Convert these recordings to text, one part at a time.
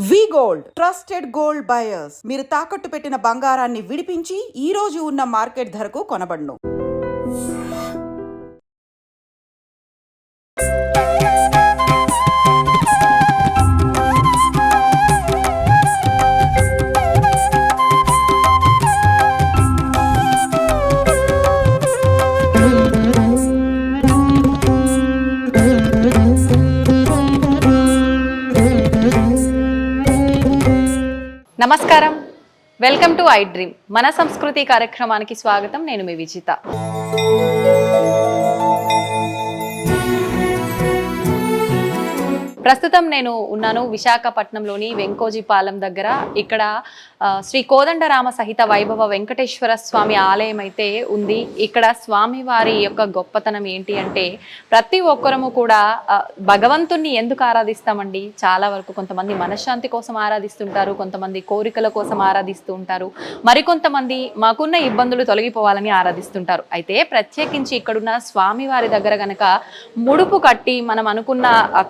వి gold trusted gold buyers మీరు తాకట్టు పెట్టిన బంగారాన్ని విడిపించి ఈ రోజు ఉన్న మార్కెట్ ధరకు కొనబడును. నమస్కారం, వెల్కమ్ టు ఐ డ్రీమ్. మన సంస్కృతి కార్యక్రమానికి స్వాగతం. నేను మీ విజిత. ప్రస్తుతం నేను ఉన్నాను విశాఖపట్నంలోని వెంకోజీపాలెం దగ్గర. ఇక్కడ శ్రీ కోదండరామ సహిత వైభవ వెంకటేశ్వర స్వామి ఆలయం అయితే ఉంది. ఇక్కడ స్వామివారి యొక్క గొప్పతనం ఏంటి అంటే, ప్రతి ఒక్కరము కూడా భగవంతుణ్ణి ఎందుకు ఆరాధిస్తామండి? చాలా వరకు కొంతమంది మనశ్శాంతి కోసం ఆరాధిస్తుంటారు, కొంతమంది కోరికల కోసం ఆరాధిస్తూ ఉంటారు, మరికొంతమంది మాకున్న ఇబ్బందులు తొలగిపోవాలని ఆరాధిస్తుంటారు. అయితే ప్రత్యేకించి ఇక్కడున్న స్వామివారి దగ్గర గనక ముడుపు కట్టి మనం అనుకున్న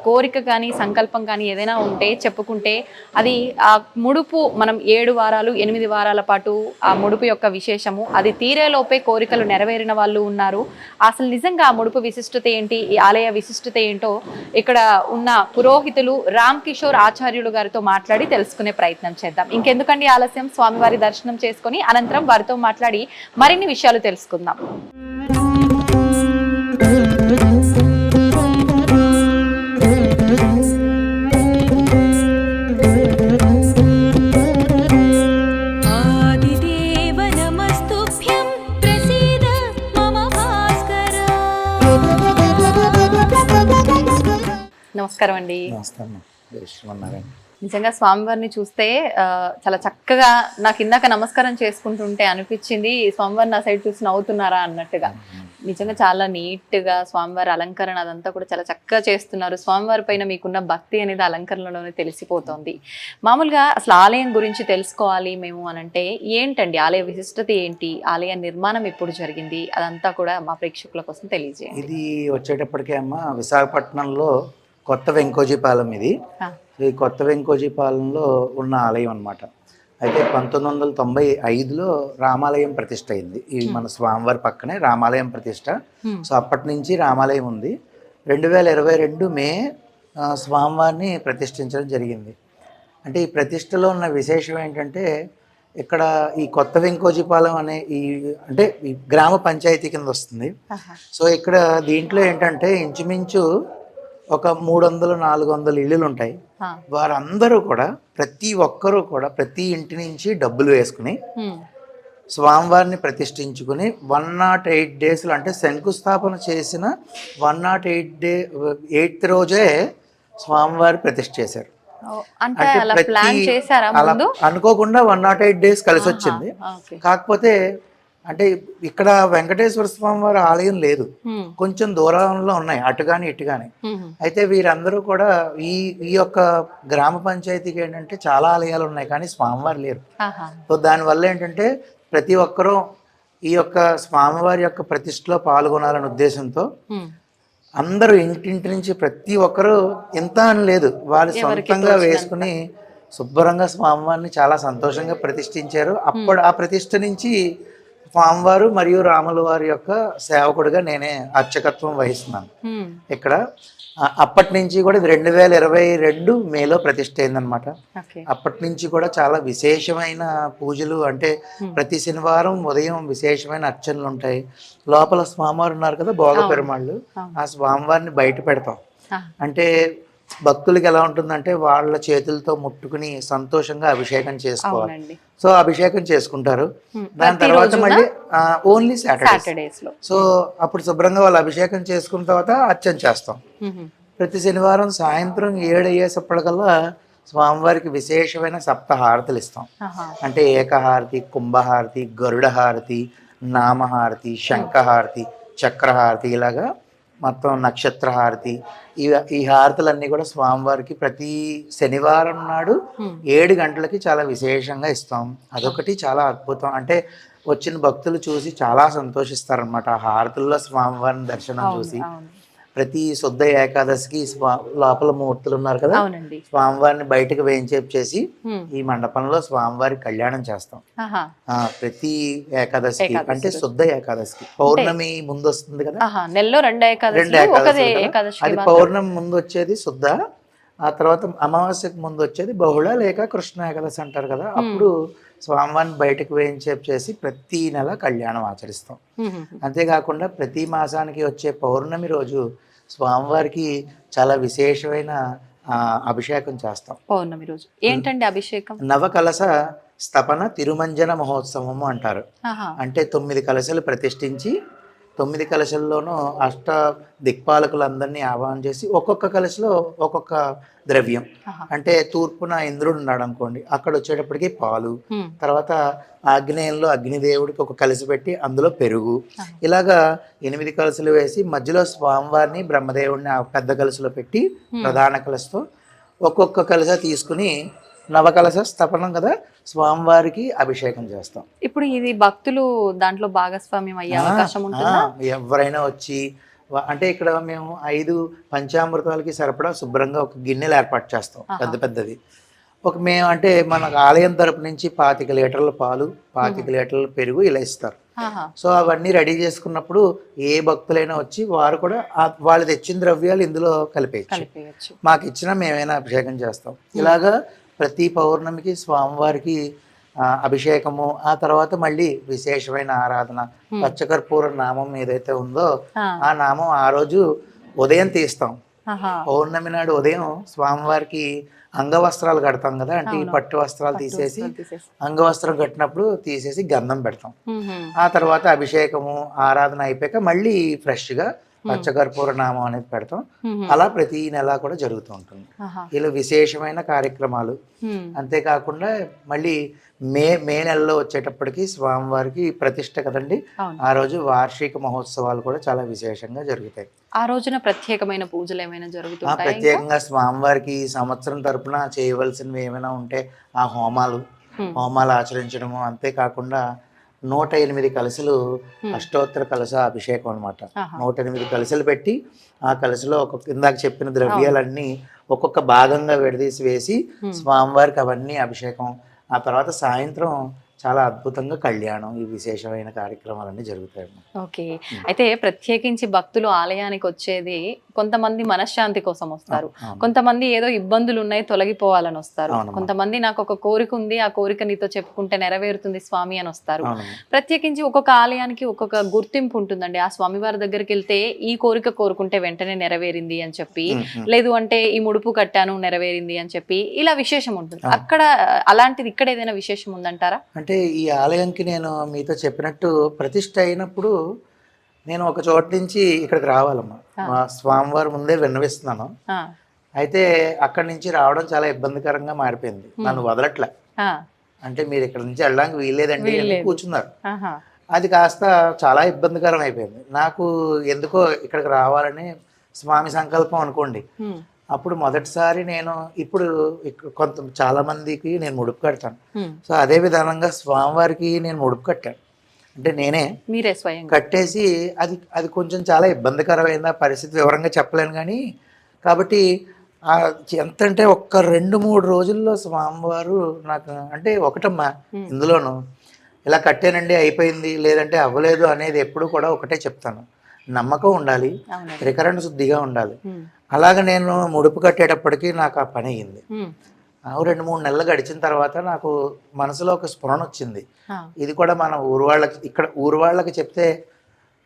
కోరిక కానీ సంకల్పం కానీ ఏదైనా ఉంటే చెప్పుకుంటే, అది ఆ ముడుపు మనం 7 వారాలు 8 వారాల పాటు ఆ ముడుపు యొక్క విశేషము, అది తీరేలోపే కోరికలు నెరవేరిన వాళ్ళు ఉన్నారు. అసలు నిజంగా ఆ ముడుపు విశిష్టత ఏంటి, ఈ ఆలయ విశిష్టత ఏంటో ఇక్కడ ఉన్న పురోహితులు రామ్ కిషోర్ ఆచార్యులు గారితో మాట్లాడి తెలుసుకునే ప్రయత్నం చేద్దాం. ఇంకెందుకండి ఆలస్యం, స్వామివారి దర్శనం చేసుకొని అనంతరం వారితో మాట్లాడి మరిన్ని విషయాలు తెలుసుకుందాం. నమస్కారం అండి. నిజంగా స్వామివారిని చూస్తే చాలా చక్కగా, నాకు ఇందాక నమస్కారం చేసుకుంటుంటే అనిపించింది స్వామివారిని నా సైడ్ చూసి నవ్వుతున్నారా అన్నట్టుగా. నిజంగా చాలా నీట్గా స్వామివారి అలంకరణ అదంతా కూడా చాలా చక్కగా చేస్తున్నారు. స్వామివారి పైన మీకున్న భక్తి అనేది అలంకరణలోనే తెలిసిపోతుంది. మామూలుగా అసలు ఆలయం గురించి తెలుసుకోవాలి మేము అనంటే ఏంటండి, ఆలయ విశిష్టత ఏంటి, ఆలయ నిర్మాణం ఎప్పుడు జరిగింది, అదంతా కూడా మా ప్రేక్షకుల కోసం తెలియజేయండి. ఇది వచ్చేటప్పటికే అమ్మ విశాఖపట్నంలో కొత్త వెంకోజీపాలెం. ఇది ఈ కొత్త వెంకోజీపాలెంలో ఉన్న ఆలయం అన్నమాట. అయితే 1995లో రామాలయం ప్రతిష్ట అయింది. ఈ మన స్వామివారి పక్కనే రామాలయం ప్రతిష్ట. సో అప్పటి నుంచి రామాలయం ఉంది. 2022 మే స్వామివారిని ప్రతిష్ఠించడం జరిగింది. అంటే ఈ ప్రతిష్టలో ఉన్న విశేషం ఏంటంటే, ఇక్కడ ఈ కొత్త వెంకోజీపాలెం అనే అంటే ఈ గ్రామ పంచాయతీ కింద వస్తుంది. సో ఇక్కడ దీంట్లో ఏంటంటే ఇంచుమించు ఒక 300-400 ఇళ్ళు ఉంటాయి. వారందరూ కూడా ప్రతి ఒక్కరూ కూడా ప్రతి ఇంటి నుంచి డబ్బులు వేసుకుని స్వామివారిని ప్రతిష్ఠించుకుని 108 డేస్లు, అంటే శంకుస్థాపన చేసిన 108th రోజే స్వామివారి ప్రతిష్ఠ చేశారు. అంటే అలా అనుకోకుండా 108 డేస్ కలిసి వచ్చింది. కాకపోతే అంటే ఇక్కడ వెంకటేశ్వర స్వామి వారి ఆలయం లేదు, కొంచెం దూరంలో ఉన్నాయి, అటు కానీ ఇటు కానీ. అయితే వీరందరూ కూడా ఈ యొక్క గ్రామ పంచాయతీకి ఏంటంటే చాలా ఆలయాలు ఉన్నాయి కానీ స్వామివారు లేరు. సో దానివల్ల ఏంటంటే ప్రతి ఒక్కరూ ఈ యొక్క స్వామివారి యొక్క ప్రతిష్టలో పాల్గొనాలనే ఉద్దేశంతో అందరూ ఇంటింటి నుంచి ప్రతి ఒక్కరూ ఇంత అని లేదు, వారి సొంతంగా వేసుకుని శుభ్రంగా స్వామివారిని చాలా సంతోషంగా ప్రతిష్ఠించారు. అప్పుడు ఆ ప్రతిష్ఠ నుంచి స్వామివారు మరియు రాముల వారి యొక్క సేవకుడిగా నేనే అర్చకత్వం వహిస్తున్నాను ఇక్కడ. అప్పటి నుంచి కూడా 2022 మేలో ప్రతిష్ఠ అయిందనమాట. అప్పటి నుంచి కూడా చాలా విశేషమైన పూజలు, అంటే ప్రతి శనివారం ఉదయం విశేషమైన అర్చనలు ఉంటాయి. లోపల స్వామివారు ఉన్నారు కదా, భోగ పెరుమాళ్ళు, ఆ స్వామివారిని బయట పెడతాం. అంటే భక్తులకి ఎలా ఉంటుందంటే వాళ్ళ చేతులతో ముట్టుకుని సంతోషంగా అభిషేకం చేసుకోవాలి. సో అభిషేకం చేసుకుంటారు. దాని తర్వాత మళ్ళీ ఓన్లీ సాటర్డేస్ లో, సో అప్పుడు శుభ్రంగా వాళ్ళు అభిషేకం చేసుకున్న తర్వాత అర్చన చేస్తాం. ప్రతి శనివారం సాయంత్రం 7 అయ్యేసప్పటికల్లా స్వామివారికి విశేషమైన సప్తహారతులు ఇస్తాం. అంటే ఏకహారతి, కుంభహారతి, గరుడ హారతి, నామహారతి, శంఖహారతి, చక్రహారతి, ఇలాగా మొత్తం నక్షత్ర హారతి. ఈ హారతులన్నీ కూడా స్వామివారికి ప్రతి శనివారం నాడు 7 గంటలకి చాలా విశేషంగా ఇస్తాం. అదొకటి చాలా అద్భుతం. అంటే వచ్చిన భక్తులు చూసి చాలా సంతోషిస్తారనమాట ఆ హారతుల్లో స్వామివారిని దర్శనం చూసి. ప్రతి శుద్ధ ఏకాదశికి లోపల మూర్తులు ఉన్నారు కదా, అవునండి. స్వామివారిని బయటకు వేయించేపు చేసి ఈ మండపంలో స్వామివారి కళ్యాణం చేస్తాం ప్రతి ఏకాదశికి. అంటే శుద్ధ ఏకాదశికి పౌర్ణమి ముందు వస్తుంది కదా, నెలలో రెండు ఏకాదశి, అది పౌర్ణమి ముందు వచ్చేది శుద్ధ, ఆ తర్వాత అమావాస్యకు ముందు వచ్చేది బహుళ లేక కృష్ణ ఏకాదశి అంటారు కదా. అప్పుడు స్వామివారిని బయటకు వేయించేపు చేసి ప్రతి నెల కళ్యాణం ఆచరిస్తాం. అంతేకాకుండా ప్రతి మాసానికి వచ్చే పౌర్ణమి రోజు స్వామివారికి చాలా విశేషమైన అభిషేకం చేస్తాం. పౌర్ణమి రోజు ఏంటండి అభిషేకం? నవకలశ స్థపన తిరుమంజన మహోత్సవము అంటారు. అంటే 9 కలశలు ప్రతిష్ఠించి 9 కలశల్లోనూ అష్ట దిక్పాలకులందరినీ ఆహ్వానం చేసి ఒక్కొక్క కలశలో ఒక్కొక్క ద్రవ్యం, అంటే తూర్పున ఇంద్రుడు ఉన్నాడు అనుకోండి, అక్కడ వచ్చేటప్పటికి పాలు, తర్వాత ఆగ్నేయంలో అగ్నిదేవుడికి ఒక కలశ పెట్టి అందులో పెరుగు, ఇలాగా 8 కలశలు వేసి మధ్యలో స్వామివారిని బ్రహ్మదేవుడిని ఆ పెద్ద కలశలో పెట్టి ప్రధాన కలశతో ఒక్కొక్క కలశ తీసుకుని నవకలశ స్థపనం కదా స్వామివారికి అభిషేకం చేస్తాం. ఇప్పుడు ఇది భక్తులు దాంట్లో భాగస్వామ్యం అయ్యే అవకాశం ఉంటుందా? ఎవరైనా వచ్చి, అంటే ఇక్కడ మేము 5 పంచామృతాలకి సరిపడా శుభ్రంగా ఒక గిన్నెలు ఏర్పాటు చేస్తాం, పెద్ద పెద్దది. మేము అంటే మన ఆలయం తరపు నుంచి 25 లీటర్ల పాలు, 25 లీటర్ల పెరుగు ఇలా ఇస్తారు. సో అవన్నీ రెడీ చేసుకున్నప్పుడు ఏ భక్తులైనా వచ్చి వారు కూడా వాళ్ళు తెచ్చిన ద్రవ్యాలు ఇందులో కలిపేయచ్చు. మాకు ఇచ్చినా మేమైనా అభిషేకం చేస్తాం. ఇలాగా ప్రతి పౌర్ణమికి స్వామివారికి అభిషేకము, ఆ తర్వాత మళ్ళీ విశేషమైన ఆరాధన. పచ్చకర్పూర నామం ఏదైతే ఉందో ఆ నామం ఆ రోజు ఉదయం తీస్తాం. పౌర్ణమి నాడు ఉదయం స్వామివారికి అంగవస్త్రాలు కడతాం కదా, అంటే ఈ పట్టు వస్త్రాలు తీసేసి అంగవస్త్రం కట్టినప్పుడు తీసేసి గంధం పెడతాం. ఆ తర్వాత అభిషేకము ఆరాధన అయిపోయాక మళ్ళీ ఫ్రెష్గా పచ్చకర్పూర నామం అనేది పెడతాం. అలా ప్రతి నెల కూడా జరుగుతూ ఉంటుంది. ఇలా విశేషమైన కార్యక్రమాలు. అంతేకాకుండా మళ్ళీ మే నెలలో వచ్చేటప్పటికి స్వామివారికి ప్రతిష్ట కదండి, ఆ రోజు వార్షిక మహోత్సవాలు కూడా చాలా విశేషంగా జరుగుతాయి. ఆ రోజున ప్రత్యేకమైన పూజలు ఏమైనా జరుగుతాయి? ప్రత్యేకంగా స్వామివారికి సంవత్సరం తరపున చేయవలసినవి ఏమైనా ఉంటే ఆ హోమాలు ఆచరించడము. అంతేకాకుండా 108 కలశలు అష్టోత్తర కలశ అభిషేకం అనమాట. 108 కలశలు పెట్టి ఆ కలశలో ఇందాక చెప్పిన ద్రవ్యాలన్నీ ఒక్కొక్క భాగంగా విడదీసి వేసి స్వామివారికి అవన్నీ అభిషేకం. ఆ తర్వాత సాయంత్రం చాలా అద్భుతంగా కళ్యాణం, ఈ విశేషమైన కార్యక్రమాలన్నీ జరుగుతాయి. ఓకే, అయితే ప్రత్యేకించి భక్తులు ఆలయానికి వచ్చేది కొంతమంది మనశ్శాంతి కోసం వస్తారు, కొంతమంది ఏదో ఇబ్బందులు ఉన్నాయి తొలగిపోవాలని వస్తారు, కొంతమంది నాకు ఒక కోరిక ఉంది ఆ కోరిక నీతో చెప్పుకుంటే నెరవేరుతుంది స్వామి అని వస్తారు. ప్రత్యేకించి ఒక్కొక్క ఆలయానికి ఒక్కొక్క గుర్తింపు ఉంటుందండి. ఆ స్వామివారి దగ్గరికి వెళ్తే ఈ కోరిక కోరుకుంటే వెంటనే నెరవేరింది అని చెప్పి, లేదు అంటే ఈ ముడుపు కట్టాను నెరవేరింది అని చెప్పి, ఇలా విశేషం ఉంటుంది. అక్కడ అలాంటిది ఇక్కడ ఏదైనా విశేషం ఉందంటారా? అంటే ఈ ఆలయంకి నేను మీతో చెప్పినట్టు ప్రతిష్ఠ అయినప్పుడు నేను ఒక చోట నుంచి ఇక్కడికి రావాలమ్మా, మా స్వామివారి ముందే విన్నవిస్తున్నాను. అయితే అక్కడి నుంచి రావడం చాలా ఇబ్బందికరంగా మారిపోయింది. నన్ను వదలట్లే, అంటే మీరు ఇక్కడ నుంచి వెళ్ళడానికి వీల్లేదండి కూర్చున్నారు. అది కాస్త చాలా ఇబ్బందికరం అయిపోయింది నాకు. ఎందుకో ఇక్కడికి రావాలని స్వామి సంకల్పం అనుకోండి. అప్పుడు మొదటిసారి నేను ఇప్పుడు చాలా మందికి నేను ముడుపు కడతాను. సో అదే విధానంగా స్వామివారికి నేను ముడుపు కట్టాను. అంటే మీరే స్వయం కట్టేసి అది కొంచెం చాలా ఇబ్బందికరమైన పరిస్థితి, వివరంగా చెప్పలేను కానీ. కాబట్టి ఎంత అంటే ఒక్క 2-3 రోజుల్లో స్వామివారు నాకు, అంటే ఒకటమ్మా ఇందులోను ఇలా కట్టానండి అయిపోయింది లేదంటే అవ్వలేదు అనేది ఎప్పుడు కూడా ఒకటే చెప్తాను, నమ్మకం ఉండాలి, త్రికరణ శుద్ధిగా ఉండాలి. అలాగ నేను ముడుపు కట్టేటప్పటికి నాకు ఆ పని అయ్యింది. 2-3 నెలలు గడిచిన తర్వాత నాకు మనసులో ఒక స్ఫురణ వచ్చింది. ఇది కూడా మన ఊరు వాళ్ళకి చెప్తే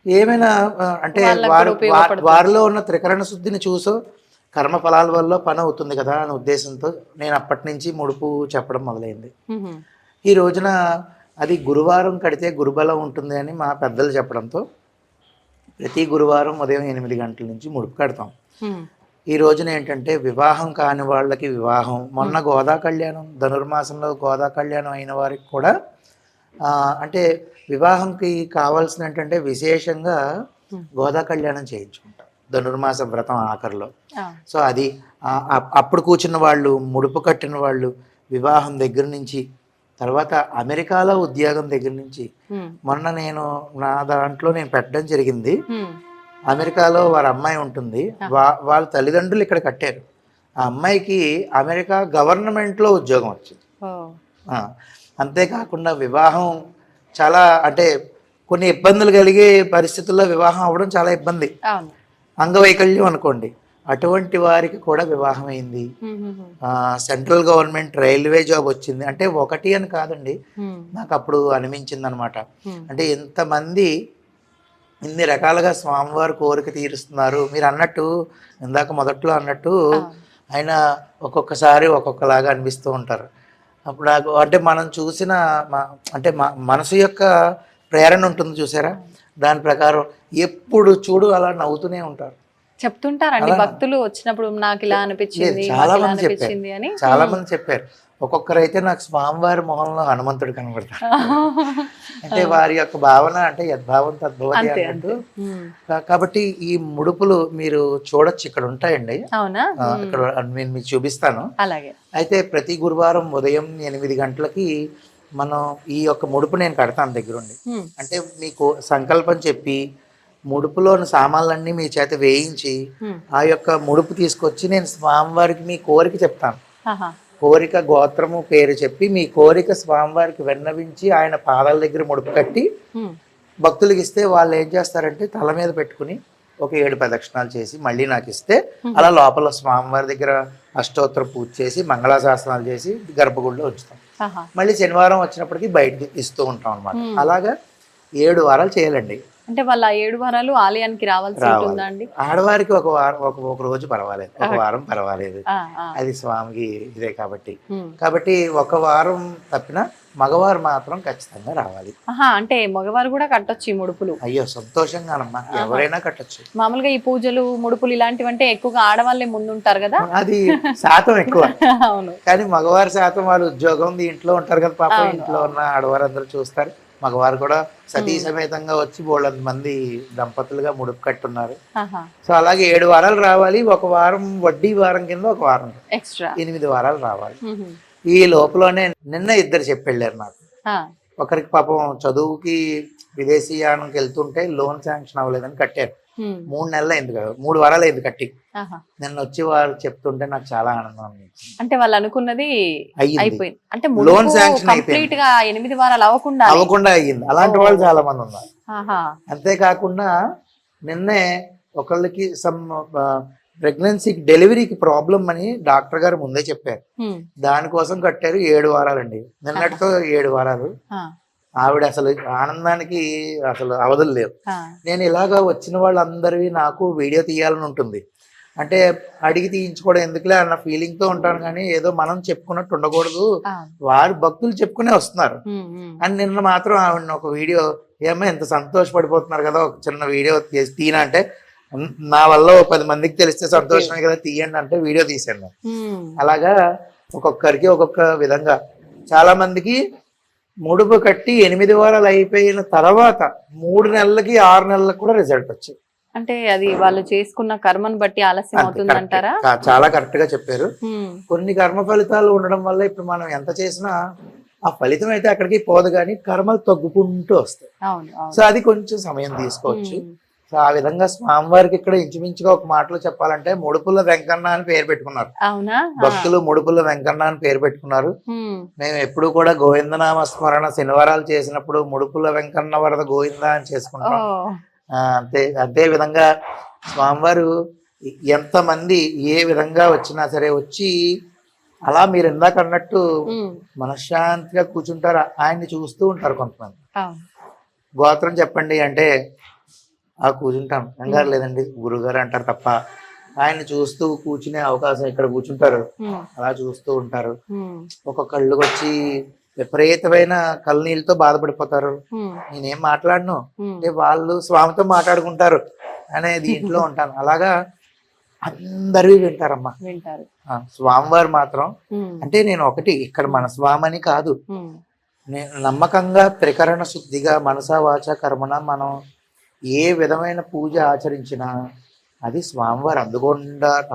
ఏమైనా అంటే వారిలో ఉన్న త్రికరణ శుద్ధిని చూసో కర్మ ఫలాల వల్ల పని అవుతుంది కదా అనే ఉద్దేశంతో నేను అప్పటి నుంచి ముడుపు చెప్పడం మొదలైంది. ఈ రోజున అది గురువారం కడితే గురుబలం ఉంటుంది అని మా పెద్దలు చెప్పడంతో ప్రతి గురువారం ఉదయం 8 గంటల నుంచి ముడుపు కడతాం. ఈ రోజున ఏంటంటే వివాహం కాని వాళ్ళకి వివాహం, మొన్న గోదా కళ్యాణం, ధనుర్మాసంలో గోదా కళ్యాణం అయిన వారికి కూడా అంటే వివాహంకి కావాల్సిన ఏంటంటే విశేషంగా గోదా కళ్యాణం చేయించుకుంటాం ధనుర్మాస వ్రతం ఆఖరిలో. సో అది అప్పుడు కూర్చున్న వాళ్ళు, ముడుపు కట్టిన వాళ్ళు, వివాహం దగ్గర నుంచి, తర్వాత అమెరికాలో ఉద్యోగం దగ్గర నుంచి, మొన్న నా దాంట్లో నేను పెట్టడం జరిగింది అమెరికాలో వారి అమ్మాయి ఉంటుంది. వాళ్ళ తల్లిదండ్రులు ఇక్కడ కట్టారు. ఆ అమ్మాయికి అమెరికా గవర్నమెంట్లో ఉద్యోగం వచ్చింది. అంతేకాకుండా వివాహం చాలా అంటే కొన్ని ఇబ్బందులు కలిగే పరిస్థితుల్లో వివాహం అవ్వడం చాలా ఇబ్బంది. అంగవైకల్యం అనుకోండి, అటువంటి వారికి కూడా వివాహం అయింది. సెంట్రల్ గవర్నమెంట్ రైల్వే జాబ్ వచ్చింది. అంటే ఒకటి అని కాదండి, నాకు అప్పుడు అనిపించింది అనమాట. అంటే ఎంతమంది ఇన్ని రకాలుగా స్వామివారి కోరిక తీరుస్తున్నారు. మీరు అన్నట్టు ఇందాక మొదట్లో అన్నట్టు ఆయన ఒక్కొక్కసారి ఒక్కొక్కలాగా అనిపిస్తూ ఉంటారు. అప్పుడు నాకు అంటే మనం చూసిన అంటే మనసు యొక్క ప్రేరణ ఉంటుంది చూసారా, దాని ప్రకారం ఎప్పుడు చూడు అలా నవ్వుతూనే ఉంటారు. చెప్తుంటారండి భక్తులు వచ్చినప్పుడు, నాకు ఇలా అనిపించింది, చాలా మంది చెప్పారు. ఒక్కొక్కరైతే నాకు స్వామివారి మొహంలో హనుమంతుడు కనబడతారు. అంటే వారి యొక్క భావన అంటే యద్భావం తద్భవతి అన్నట్టు. కాబట్టి ఈ ముడుపులు మీరు చూడొచ్చు, ఇక్కడ ఉంటాయండి. ఇక్కడ నేను మీకు చూపిస్తాను. అయితే ప్రతి గురువారం ఉదయం 8 గంటలకి మనం ఈ యొక్క ముడుపు నేను కడతాను దగ్గరుండి. అంటే మీకు సంకల్పం చెప్పి ముడుపులోని సామాన్లన్నీ మీ చేత వేయించి ఆ యొక్క ముడుపు తీసుకొచ్చి నేను స్వామివారికి మీ కోరిక చెప్తాను. కోరిక గోత్రము పేరు చెప్పి మీ కోరిక స్వామివారికి విన్నవించి ఆయన పాదాల దగ్గర ముడుపు కట్టి భక్తులకి ఇస్తే వాళ్ళు ఏం చేస్తారంటే తల మీద పెట్టుకుని ఒక 7 ప్రదక్షిణాలు చేసి మళ్ళీ నాకు ఇస్తే అలా లోపల స్వామివారి దగ్గర అష్టోత్తర పూజ చేసి మంగళాశాసనాలు చేసి గర్భగుడిలో ఉంచుతాం. మళ్ళీ శనివారం వచ్చినప్పటికీ బయటకి ఇస్తూ ఉంటాం అనమాట. అలాగా 7 వారాలు చేయాలండి. అంటే వాళ్ళ 7 వారాలు ఆలయానికి రావాల్సి ఉంటుందా అండి? ఆడవారికి ఒక వారం, ఒక రోజు పర్వాలేదు, ఒక వారం పర్వాలేదు, అది స్వామికి ఇదే కాబట్టి ఒక వారం తప్పిన మగవారు మాత్రం ఖచ్చితంగా రావాలి. అంటే మగవారు కూడా కట్టొచ్చు ఈ ముడుపులు? అయ్యో సంతోషంగానమ్మా, ఎవరైనా కట్టొచ్చు. మామూలుగా ఈ పూజలు ముడుపులు ఇలాంటివి అంటే ఎక్కువగా ఆడవాళ్ళే ముందుంటారు కదా, అది శాతం ఎక్కువ. అవును, కానీ మగవారి శాతం వాళ్ళు ఉద్యోగం ఇంట్లో ఉంటారు కదా పాప, ఇంట్లో ఉన్న ఆడవారు అందరూ చూస్తారు. మగవారు కూడా సతీ సమేతంగా వచ్చి బోళ్ళంత మంది దంపతులుగా ముడుపు కట్టున్నారు. సో అలాగే 7 వారాలు రావాలి. ఒక వారం వడ్డీ వారం కింద ఒక వారం ఎక్స్ట్రా 8 వారాలు రావాలి. ఈ లోపలనే నిన్న 2 చెప్పెళ్ళారు నాకు. ఒకరికి పాపం చదువుకి విదేశీయానికి వెళ్తుంటే లోన్ శాంక్షన్ అవ్వలేదని కట్టారు. 3 నెలలు అయింది కదా, 3 వారాలు అయింది కట్టి. నిన్న వచ్చి వారు చెప్తుంటే నాకు చాలా ఆనందం అనిపించింది. అంటే వాళ్ళు అనుకున్నది అయిపోయింది. అంటే లోన్ శాంక్షన్ కంప్లీట్ గా 8 వారాలు అవ్వకుండా అయ్యింది. అలాంటి వాళ్ళు చాలా మంది ఉన్నారు. అంతేకాకుండా నిన్నే ఒకళ్ళకి సమ్ ప్రెగ్నెన్సీకి డెలివరీకి ప్రాబ్లం అని డాక్టర్ గారు ముందే చెప్పారు. దానికోసం కట్టారు 7 వారాలండి. నిన్నటితో 7 వారాలు. ఆవిడ అసలు ఆనందానికి అసలు అవధులు లేవు. నేను ఇలాగా వచ్చిన వాళ్ళందరివి నాకు వీడియో తీయాలని ఉంటుంది. అంటే అడిగి తీయించుకోవడం ఎందుకులే అన్న ఫీలింగ్ తో ఉంటాను, కానీ ఏదో మనం చెప్పుకున్నట్టు ఉండకూడదు, వారు భక్తులు చెప్పుకునే వస్తున్నారు అని. నిన్న మాత్రం ఆవిడ ఒక వీడియో, ఏమో ఎంత సంతోషపడిపోతున్నారు కదా, ఒక చిన్న వీడియో తీనా అంటే నా వల్ల 10 మందికి తెలిస్తే సంతోషమే కదా, తీయండి అంటే వీడియో తీసాను. అలాగా ఒక్కొక్కరికి ఒక్కొక్క విధంగా. చాలా మందికి ముడుపు కట్టి 8 వారాలు అయిపోయిన తర్వాత 3 నెలలకి 6 నెలలకు కూడా రిజల్ట్ వచ్చింది. అంటే అది వాళ్ళు చేసుకున్న కర్మను బట్టి ఆలస్యం అవుతుంది అంటారా? చాలా కరెక్ట్ గా చెప్పారు. కొన్ని కర్మ ఫలితాలు ఉండడం వల్ల ఇప్పుడు మనం ఎంత చేసినా ఆ ఫలితం అయితే అక్కడికి పోదు, కానీ కర్మలు తగ్గుకుంటూ వస్తాయి. సో అది కొంచెం సమయం తీసుకోవచ్చు. సో ఆ విధంగా స్వామివారికి ఇక్కడ ఇంచుమించుగా ఒక మాటలో చెప్పాలంటే ముడుపుల వెంకన్న అని పేరు పెట్టుకున్నారు భక్తులు. ముడుపుల వెంకన్న అని పేరు పెట్టుకున్నారు. మేము ఎప్పుడు కూడా గోవిందనామ స్మరణ శనివారాలు చేసినప్పుడు ముడుపుల వెంకన్న వరద గోవింద అని చేసుకుంటాం. అదే విధంగా స్వామివారు ఎంతమంది ఏ విధంగా వచ్చినా సరే వచ్చి అలా మీరు ఇందాక అన్నట్టు మనశ్శాంతిగా కూర్చుంటారు. ఆయన్ని చూస్తూ ఉంటారు కొంతమంది. గోత్రం చెప్పండి అంటే కూర్చుంటాం, కంగారు లేదండి గురుగారు అంటారు తప్ప ఆయన చూస్తూ కూర్చునే అవకాశం ఇక్కడ కూర్చుంటారు, అలా చూస్తూ ఉంటారు. ఒక్కొక్కళ్ళు వచ్చి విపరీతమైన కళ్ళనీళ్ళతో బాధపడిపోతారు. నేనేం మాట్లాడను అంటే వాళ్ళు స్వామితో మాట్లాడుకుంటారు అనే దీంట్లో ఉంటాను. అలాగా అందరూ వింటారమ్మా. స్వామివారు మాత్రం అంటే నేను ఒకటి ఇక్కడ మన స్వామి అని కాదు, నేను నమ్మకంగా త్రికరణ శుద్ధిగా మనసా వాచ కర్మణ మనం ఏ విధమైన పూజ ఆచరించినా అది స్వామివారు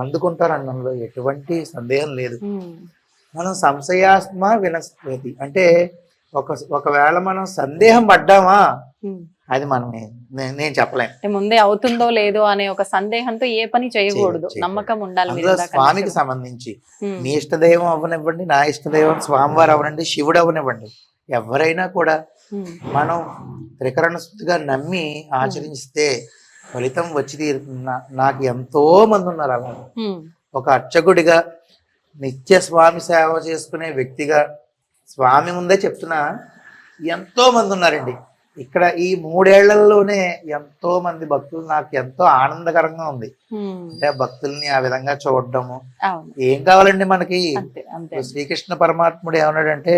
అందుకుంటారు అన్నంలో ఎటువంటి సందేహం లేదు. మనం సంశయాస్మ వినస్పతి అంటే ఒకవేళ మనం సందేహం పడ్డామా అది మనం నేను చెప్పలేను. అంటే ముందే అవుతుందో లేదో అనే ఒక సందేహంతో ఏ పని చేయకూడదు, నమ్మకం ఉండాలి. అందులో స్వామికి సంబంధించి మీ ఇష్టదైవం అవ్వనివ్వండి, నా ఇష్టదైవం స్వామివారు అవ్వనండి, శివుడు అవ్వనివ్వండి, ఎవరైనా కూడా మనం త్రికరణ శుద్ధిగా నమ్మి ఆచరిస్తే ఫలితం వచ్చి తీరుతుంది. నాకు ఎంతో మంది ఉన్నారు అలా. ఒక అర్చకుడిగా నిత్య స్వామి సేవ చేసుకునే వ్యక్తిగా స్వామి ముందే చెప్తున్నా, ఎంతో మంది ఉన్నారండి. ఇక్కడ ఈ 3 ఏళ్లలోనే ఎంతో మంది భక్తులు, నాకు ఎంతో ఆనందకరంగా ఉంది. అంటే భక్తుల్ని ఆ విధంగా చూడడము. ఏం కావాలండి మనకి? శ్రీకృష్ణ పరమాత్ముడు ఏమన్నాడంటే,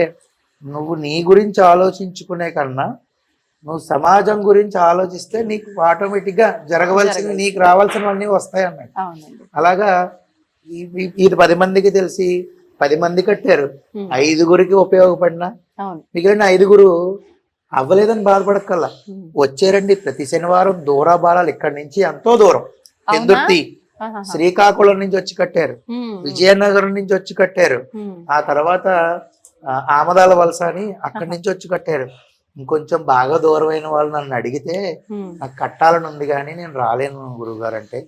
నువ్వు నీ గురించి ఆలోచించుకునే కన్నా నువ్వు సమాజం గురించి ఆలోచిస్తే నీకు ఆటోమేటిక్ గా జరగవలసినవి, నీకు రావాల్సినవన్నీ వస్తాయి అన్నాడు. అలాగా ఇది 10 మందికి తెలిసి 10 మంది కట్టారు, 5గురికి ఉపయోగపడిన మిగిలిన 5గురు అవ్వలేదని బాధపడక్కల్లా. వచ్చారండి ప్రతి శనివారం దూరాబారాలు, ఇక్కడి నుంచి ఎంతో దూరం, పెందుర్తి, శ్రీకాకుళం నుంచి వచ్చి కట్టారు, విజయనగరం నుంచి వచ్చి కట్టారు, ఆ తర్వాత ఆమదాల వలస అని అక్కడి నుంచి వచ్చి కట్టారు. ఇంకొంచెం బాగా దూరమైన వాళ్ళు నన్ను అడిగితే నాకు కట్టాలని ఉంది కానీ నేను రాలేను గురువుగారు అంటే,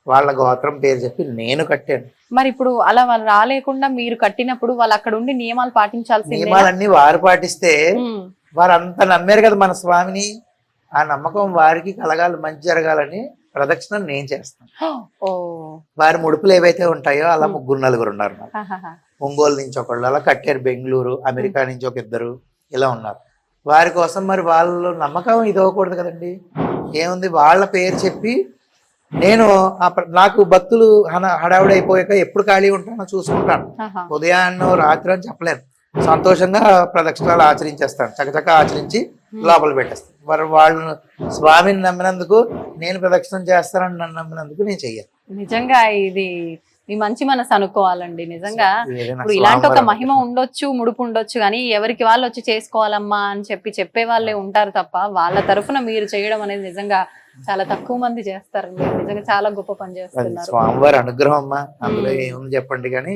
వాళ్ళ గోత్రం పేరు చెప్పి నేను కట్టాను. మరి ఇప్పుడు అలా వాళ్ళు రాలేకుండా మీరు కట్టినప్పుడు వాళ్ళు అక్కడ ఉండి నియమాలు పాటించాల్సింది. నియమాలన్నీ వారు పాటిస్తే వారు అంత నమ్మారు కదా మన స్వామిని, ఆ నమ్మకం వారికి కలగాలి, మంచి జరగాలని ప్రదక్షిణ నేను చేస్తాను. వారి ముడుపులు ఏవైతే ఉంటాయో అలా 3-4 ఉన్నారు. ఒంగోలు నుంచి ఒకళ్ళు అలా కట్టారు, బెంగళూరు, అమెరికా నుంచి ఒక 2 ఇలా ఉన్నారు. వారి కోసం మరి వాళ్ళు నమ్మకం ఇది అవ్వకూడదు కదండి. ఏముంది, వాళ్ళ పేరు చెప్పి నేను నాకు భక్తులు హడావుడి అయిపోయాక ఎప్పుడు ఖాళీ ఉంటానో చూసుకుంటాను. ఉదయాన్నో రాత్రి అని చెప్పలేను. సంతోషంగా ప్రదక్షిణాలు ఆచరించేస్తాను, చకచక ఆచరించి లోపల పెట్టేస్తాను. మరి వాళ్ళు స్వామిని నమ్మినందుకు నేను ప్రదక్షిణం చేస్తానని నన్ను నమ్మినందుకు నేను చెయ్యను. నిజంగా ఇది మీ మంచి మనసు అనుకోవాలండి. నిజంగా ఇప్పుడు ఇలాంటి ఒక మహిమ ఉండొచ్చు, ముడుపు ఉండొచ్చు, కానీ ఎవరికి వాళ్ళు వచ్చి చేసుకోవాలమ్మా అని చెప్పే వాళ్ళే ఉంటారు తప్ప వాళ్ళ తరఫున మీరు చేయడం అనేది నిజంగా చాలా తక్కువ మంది చేస్తారు. నిజంగా చాలా గొప్ప పని చేస్తున్నారు. స్వామివారి అనుగ్రహం అమ్మా, అందులో ఏముంది చెప్పండి. కానీ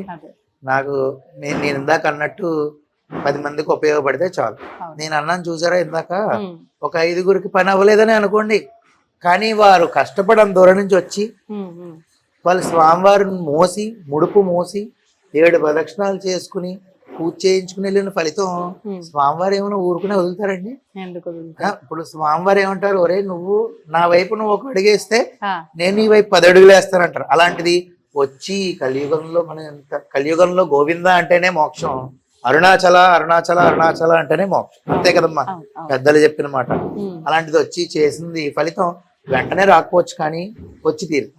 నాకు నేను ఇందాక అన్నట్టు 10 మందికి ఉపయోగపడితే చాలు. నేను అన్నాను చూసారా ఇందాక, ఒక 5గురికి పని అవ్వలేదని అనుకోండి, కానీ వారు కష్టపడడం దూరం నుంచి వచ్చి వాళ్ళు స్వామివారిని మోసి, ముడుపు మోసి 7 ప్రదక్షిణాలు చేసుకుని పూజ చేయించుకుని వెళ్ళిన ఫలితం స్వామివారు ఏమైనా ఊరుకునే వదులుతారండి? ఇప్పుడు స్వామివారు ఏమంటారు, ఒరే నువ్వు నా వైపు నువ్వు 1 అడుగేస్తే నేను నీ వైపు 10 అడుగులు వేస్తానంటారు. అలాంటిది వచ్చి కలియుగంలో కలియుగంలో గోవింద అంటేనే మోక్షం, అరుణాచల అరుణాచల అరుణాచల అంటేనే మోక్షం, అంతే కదమ్మా పెద్దలు చెప్పిన మాట. అలాంటిది వచ్చి చేసింది ఫలితం వెంటనే రాకపోవచ్చు, కానీ వచ్చి తీరుతుంది,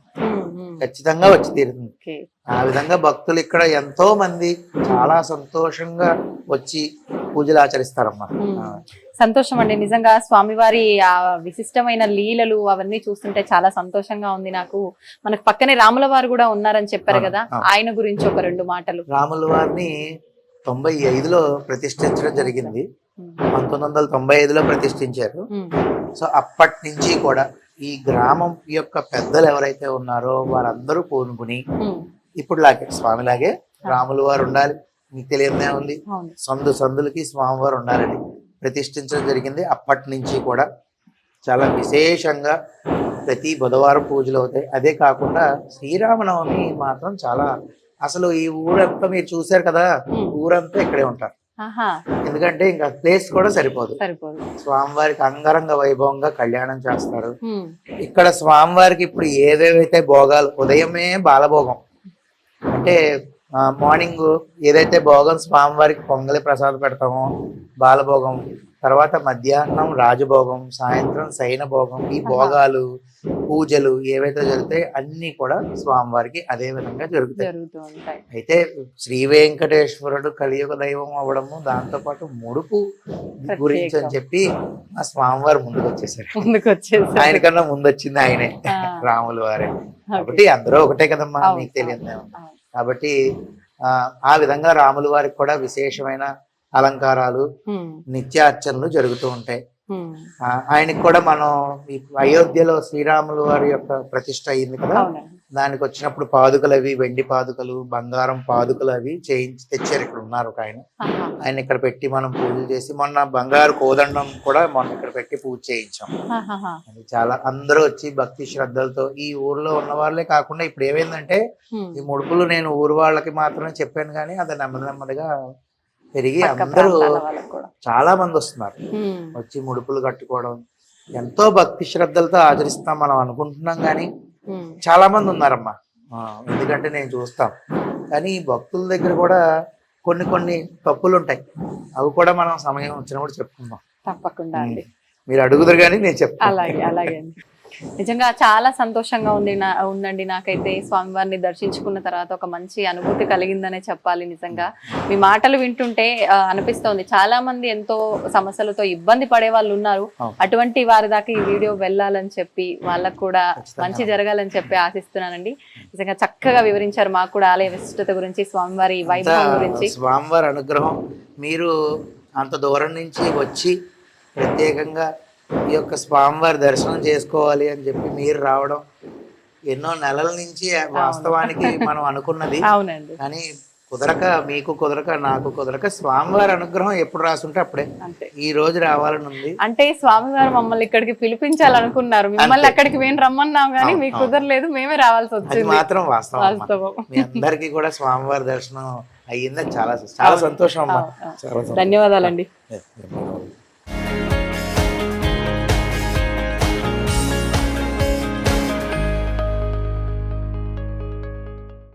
ఖచ్చితంగా వచ్చి తీరుతుంది. ఆ విధంగా భక్తులు ఇక్కడ ఎంతో మంది చాలా సంతోషంగా వచ్చి పూజలు ఆచరిస్తారమ్మా. సంతోషం అండి. నిజంగా స్వామివారి ఆ విశిష్టమైన లీలలు అవన్నీ చూస్తుంటే చాలా సంతోషంగా ఉంది నాకు. మనకు పక్కనే రాముల వారు కూడా ఉన్నారని చెప్పారు కదా, ఆయన గురించి ఒక 2 మాటలు. రాముల వారిని 95లో ప్రతిష్ఠించడం జరిగింది. 1995లో ప్రతిష్ఠించారు. సో అప్పటి నుంచి కూడా ఈ గ్రామం యొక్క పెద్దలు ఎవరైతే ఉన్నారో వారందరూ పూనుకుని ఇప్పుడు లాగే స్వామిలాగే రాముల వారు ఉండాలి, మీకు తెలియదే ఉంది, సందులకి స్వామివారు ఉండాలని ప్రతిష్ఠించడం జరిగింది. అప్పటి నుంచి కూడా చాలా విశేషంగా ప్రతి బుధవారం పూజలు అవుతాయి. అదే కాకుండా శ్రీరామనవమి మాత్రం చాలా, అసలు ఈ ఊరంతా మీరు చూసారు కదా, ఊరంతా ఇక్కడే ఉంటారు. ఎందుకంటే ఇంకా ప్లేస్ కూడా సరిపోదు. స్వామివారికి అంగరంగ వైభవంగా కళ్యాణం చేస్తారు. ఇక్కడ స్వామివారికి ఇప్పుడు ఏవేవైతే భోగాలు, ఉదయమే బాలభోగం అంటే మార్నింగ్ ఏదైతే భోగం స్వామివారికి పొంగలి ప్రసాదం పెడతామో బాలభోగం, తర్వాత మధ్యాహ్నం రాజభోగం, సాయంత్రం శయన భోగం, ఈ భోగాలు పూజలు ఏవైతే జరుగుతాయి అన్ని కూడా స్వామివారికి అదే విధంగా జరుగుతాయి. అయితే శ్రీ వెంకటేశ్వరుడు కలియుగ దైవం అవ్వడము, దాంతో పాటు ముడుపు గురించి అని చెప్పి ఆ స్వామివారు ముందుకు వచ్చేసారు. ఆయనకన్నా ముందు వచ్చింది ఆయనే, రాముల వారే. కాబట్టి అందరూ ఒకటే కదమ్మా, మీకు తెలియదు. కాబట్టి ఆ విధంగా రాముల వారికి కూడా విశేషమైన అలంకారాలు, నిత్యార్చనలు జరుగుతూ ఉంటాయి. ఆయనకి కూడా మనం అయోధ్యలో శ్రీరాముల వారి యొక్క ప్రతిష్ట అయింది కదా, దానికి వచ్చినప్పుడు పాదుకలు అవి, వెండి పాదుకలు, బంగారం పాదుకలు అవి చేయించి తెచ్చారు ఇక్కడ. ఉన్నారు ఒక ఆయన. ఆయన ఇక్కడ పెట్టి మనం పూజలు చేసి మొన్న బంగారు కోదండం కూడా మొన్న ఇక్కడ పెట్టి పూజ చేయించాం. అది చాలా అందరూ వచ్చి భక్తి శ్రద్ధలతో ఈ ఊర్లో ఉన్న వాళ్ళే కాకుండా ఇప్పుడు ఏమైందంటే ఈ ముడుపులు నేను ఊరు వాళ్ళకి మాత్రమే చెప్పాను కానీ అది నెమ్మదిగా పెరిగి అందరూ చాలా మంది వస్తున్నారు వచ్చి ముడుపులు కట్టుకోవడం. ఎంతో భక్తి శ్రద్ధలతో ఆచరిస్తాం మనం అనుకుంటున్నాం కానీ చాలా మంది ఉన్నారమ్మా. ఎందుకంటే నేను చూస్తాం కానీ భక్తుల దగ్గర కూడా కొన్ని తప్పులు ఉంటాయి. అవి కూడా మనం సమయం వచ్చినప్పుడు చెప్పుకుందాం. తప్పకుండా అండి, మీరు అడుగుతారు కానీ నేను చెప్తాను. అలాగే అండి. నిజంగా చాలా సంతోషంగా ఉందండి నాకైతే. స్వామివారిని దర్శించుకున్న తర్వాత ఒక మంచి అనుభూతి కలిగిందనే చెప్పాలి. నిజంగా మీ మాటలు వింటుంటే అనిపిస్తోంది చాలా మంది ఎంతో సమస్యలతో ఇబ్బంది పడే వాళ్ళు ఉన్నారు. అటువంటి వారి దాకా ఈ వీడియో వెళ్ళాలని చెప్పి వాళ్ళకు కూడా మంచి జరగాలని చెప్పి ఆశిస్తున్నానండి. నిజంగా చక్కగా వివరించారు మాకు కూడా ఆలయ విశిష్టత గురించి, స్వామివారి వైభవం గురించి. స్వామివారి అనుగ్రహం, మీరు అంత దూరం నుంచి వచ్చి ప్రత్యేకంగా ఈ యొక్క స్వామివారి దర్శనం చేసుకోవాలి అని చెప్పి మీరు రావడం ఎన్నో నెలల నుంచి వాస్తవానికి మనం అనుకున్నది. అవునండి. కానీ మీకు కుదరక నాకు కుదరక స్వామివారి అనుగ్రహం ఎప్పుడు రాసుంటే అప్పుడే ఈ రోజు రావాలని ఉంది. అంటే స్వామివారు మమ్మల్ని ఇక్కడికి పిలిపించాలనుకున్నారు, మిమ్మల్ని అక్కడికి మేము రమ్మన్నాం కానీ మీకు కుదరలేదు, మేమే రావాల్సి వచ్చింది. మాత్రం వాస్తవం. మీ అందరికీ కూడా స్వామివారి దర్శనం అయ్యిందని చాలా సంతోషం అమ్మా. ధన్యవాదాలండి.